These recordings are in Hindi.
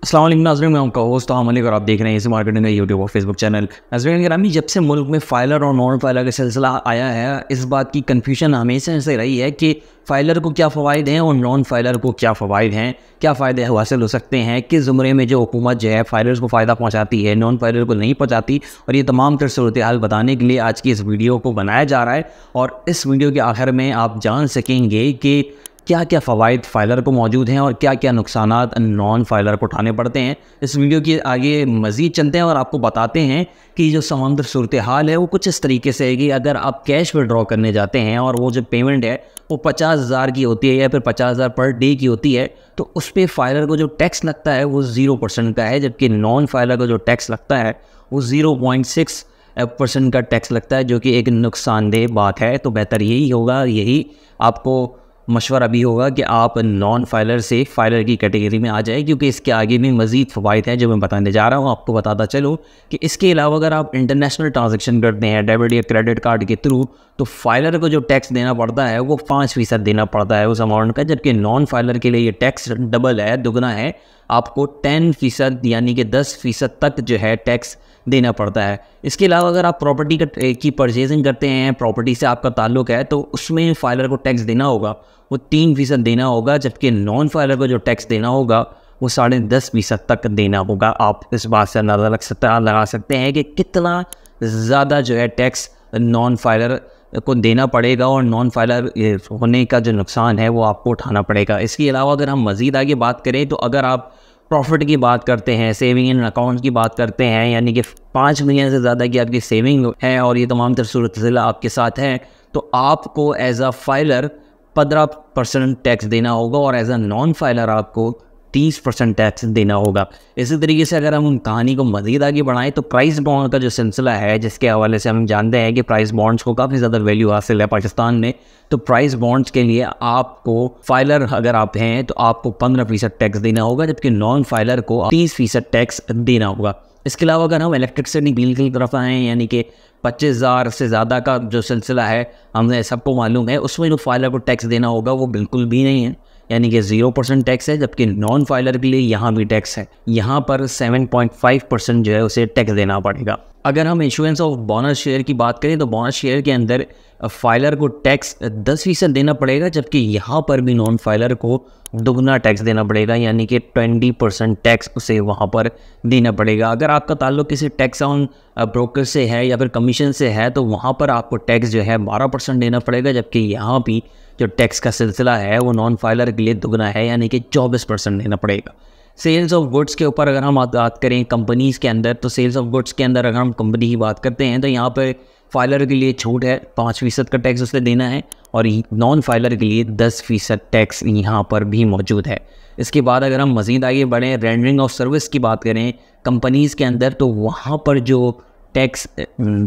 अस्सलाम वालेकुम नाज़रीन, मैं आपका होस्ट हूं मलिक और आप देख रहे हैं इसी मार्केटिंग का यूट्यूब और फेसबुक चैनल। नाज़रीन गिरामी, जब से मुल्क में फाइलर और नॉन फाइलर का सिलसिला आया है, इस बात की कन्फ्यूजन हमेशा से रही है कि फ़ाइलर को क्या फ़वाइद हैं और नॉन फाइलर को क्या फ़वाइद हैं, क्या फ़ायदे हासिल हो सकते हैं, किस ज़ुमरे में जो हुकूमत जो है फ़ाइलर्स को फ़ायदा पहुँचाती है, नॉन फाइलर को नहीं पहुँचाती। और ये तमाम तर सूरत हाल बताने के लिए आज की इस वीडियो को बनाया जा रहा है। और इस वीडियो के आखिर में आप जान सकेंगे कि क्या क्या फ़वाइद फ़ाइलर को मौजूद हैं और क्या क्या नुकसानात नॉन फाइलर को उठाने पड़ते हैं। इस वीडियो के आगे मज़ीद चलते हैं और आपको बताते हैं कि जो समंदर सूरत हाल है वो कुछ इस तरीके से है कि अगर आप कैश विड्रॉ करने जाते हैं और वो जो पेमेंट है वो 50,000 की होती है या फिर 50,000 पर डे की होती है, तो उस पर फ़ाइलर को जो टैक्स लगता है वो 0% का है, जबकि नॉन फाइलर को जो टैक्स लगता है वो 0.6% का टैक्स लगता है, जो कि एक नुकसानदेह बात है। तो बेहतर यही होगा, यही आपको मशवरा भी होगा कि आप नॉन फाइलर से फाइलर की कैटेगरी में आ जाए, क्योंकि इसके आगे भी मज़ीद फ़वाइद हैं जो मैं बताने जा रहा हूँ। आपको बताता चलो कि इसके अलावा अगर आप इंटरनेशनल ट्रांजैक्शन करते हैं डेबिट या क्रेडिट कार्ड के थ्रू, तो फाइलर को जो टैक्स देना पड़ता है वो 5% देना पड़ता है उस अमाउंट का, जबकि नॉन फाइलर के लिए ये टैक्स डबल है, दुगना है। आपको 10% यानी कि 10% तक जो है टैक्स देना पड़ता है। इसके अलावा अगर आप प्रॉपर्टी की परचेजिंग करते हैं, प्रॉपर्टी से आपका ताल्लुक़ है, तो उसमें फ़ाइलर को टैक्स देना होगा, वो 3% देना होगा, जबकि नॉन फाइलर को जो टैक्स देना होगा वो 10.5% तक देना होगा। आप इस बात से अंदाज़ा लगा सकते हैं कि कितना ज़्यादा जो है टैक्स नॉन फाइलर को देना पड़ेगा और नॉन फाइलर होने का जो नुकसान है वो आपको उठाना पड़ेगा। इसके अलावा अगर हम मज़ीद आगे बात करें, तो अगर आप प्रॉफिट की बात करते हैं, सेविंग इन अकाउंट की बात करते हैं, यानी कि 5 मिलियन से ज़्यादा की आपकी सेविंग है और ये तमाम तर सूरत आपके साथ है, तो आपको एज अ फाइलर 15% टैक्स देना होगा और एज अ नॉन फाइलर आपको 30% टैक्स देना होगा। इसी तरीके से अगर हम कहानी को मज़ीद आगे बढ़ाएं, तो प्राइस बॉन्ड का जो सिलसिला है, जिसके हवाले से हम जानते हैं कि प्राइस बॉन्ड्स को काफ़ी ज़्यादा वैल्यू हासिल है पाकिस्तान में, तो प्राइस बॉन्ड्स के लिए आपको फाइलर अगर आप हैं तो आपको 15% टैक्स देना होगा, जबकि नॉन फाइलर को 30% टैक्स देना होगा। इसके अलावा अगर हम इलेक्ट्रिसिटी बिल की तरफ आएँ, यानी कि 25,000 से ज़्यादा का जो सिलसिला है, हमें सबको मालूम है, उसमें जो फाइलर को टैक्स देना होगा वो बिल्कुल भी नहीं है, यानी कि 0% टैक्स है, जबकि नॉन फाइलर के लिए यहाँ भी टैक्स है। यहाँ पर 7.5% जो है उसे टैक्स देना पड़ेगा। अगर हम इशुएंस ऑफ बोनस शेयर की बात करें, तो बोनस शेयर के अंदर फाइलर को टैक्स 10% देना पड़ेगा, जबकि यहाँ पर भी नॉन फाइलर को दुगना टैक्स देना पड़ेगा, यानी कि 20% टैक्स उसे वहाँ पर देना पड़ेगा। अगर आपका ताल्लुक़ किसी टैक्स ऑन ब्रोकर से है या फिर कमीशन से है, तो वहाँ पर आपको टैक्स जो है 12% देना पड़ेगा, जबकि यहाँ भी जो टैक्स का सिलसिला है वो नॉन फाइलर के लिए दुगना है, यानी कि 24% देना पड़ेगा। सेल्स ऑफ गुड्स के ऊपर अगर हम बात करें कंपनीज़ के अंदर, तो सेल्स ऑफ गुड्स के अंदर अगर हम कंपनी की बात करते हैं, तो यहाँ पर फाइलर के लिए छूट है, 5% का टैक्स उसे देना है, और नॉन फाइलर के लिए 10% टैक्स यहाँ पर भी मौजूद है। इसके बाद अगर हम मज़ीद आगे बढ़ें, रेंडरिंग ऑफ सर्विस की बात करें कंपनीज़ के अंदर, तो वहाँ पर जो टैक्स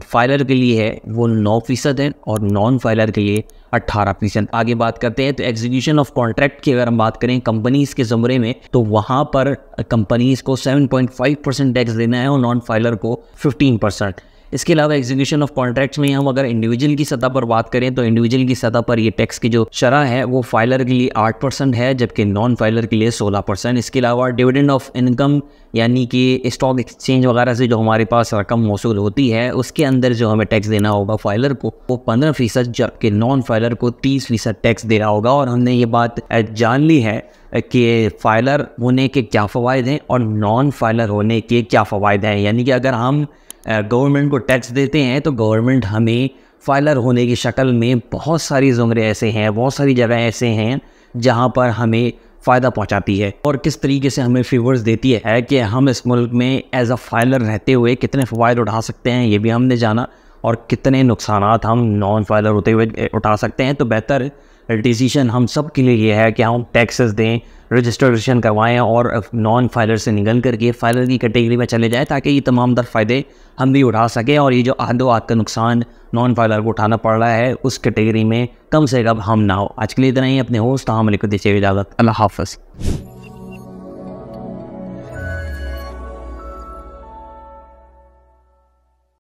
फाइलर के लिए है वो 9% है और नॉन फाइलर के लिए 18%। आगे बात करते हैं तो एग्जीक्यूशन ऑफ कॉन्ट्रैक्ट की अगर हम बात करें कंपनीज़ के ज़ुमरे में, तो वहाँ पर कंपनीज़ को 7.5% टैक्स देना है और नॉन फाइलर को 15%। इसके अलावा एग्जीक्यूशन ऑफ कॉन्ट्रैक्ट्स में हम अगर इंडिविजुअल की सतह पर बात करें, तो इंडिविजुअल की सतह पर ये टैक्स की जो शरह है वो फाइलर के लिए 8% है, जबकि नॉन फाइलर के लिए 16%। इसके अलावा डिविडेंड ऑफ इनकम, यानी कि स्टॉक एक्सचेंज वगैरह से जो हमारे पास रकम मौसूल होती है, उसके अंदर जो हमें टैक्स देना होगा फाइलर को वो 15%, जबकि नॉन फाइलर को 30% टैक्स देना होगा। और हमने ये बात जान ली है कि फाइलर होने के क्या फ़वाइद हैं और नॉन फाइलर होने के क्या फ़वाइद हैं। यानी कि अगर हम गवर्नमेंट को टैक्स देते हैं, तो गवर्नमेंट हमें फाइलर होने की शक्ल में बहुत सारी ज़ुमरे ऐसे हैं, बहुत सारी जगह ऐसे हैं जहां पर हमें फ़ायदा पहुंचाती है और किस तरीके से हमें फेवर्स देती है कि हम इस मुल्क में एज अ फाइलर रहते हुए कितने फ़वाइद उठा सकते हैं, ये भी हमने जाना, और कितने नुकसानात हम नॉन फाइलर होते हुए उठा सकते हैं। तो बेहतर डिसीजन हम सब के लिए ये है कि हम टैक्सेस दें, रजिस्ट्रेशन करवाएं और नॉन फाइलर से निकल करके फाइलर की कैटेगरी में चले जाएं, ताकि ये तमाम दर फ़ायदे हम भी उठा सकें और ये जो आधो आध का नुकसान नॉन फाइलर को उठाना पड़ रहा है उस कैटेगरी में कम से कम हम ना हो। आज के लिए इतना ही। अपने होस्ट मलिक को दीजिए इजाज़त। अल्लाह हाफ़िज़।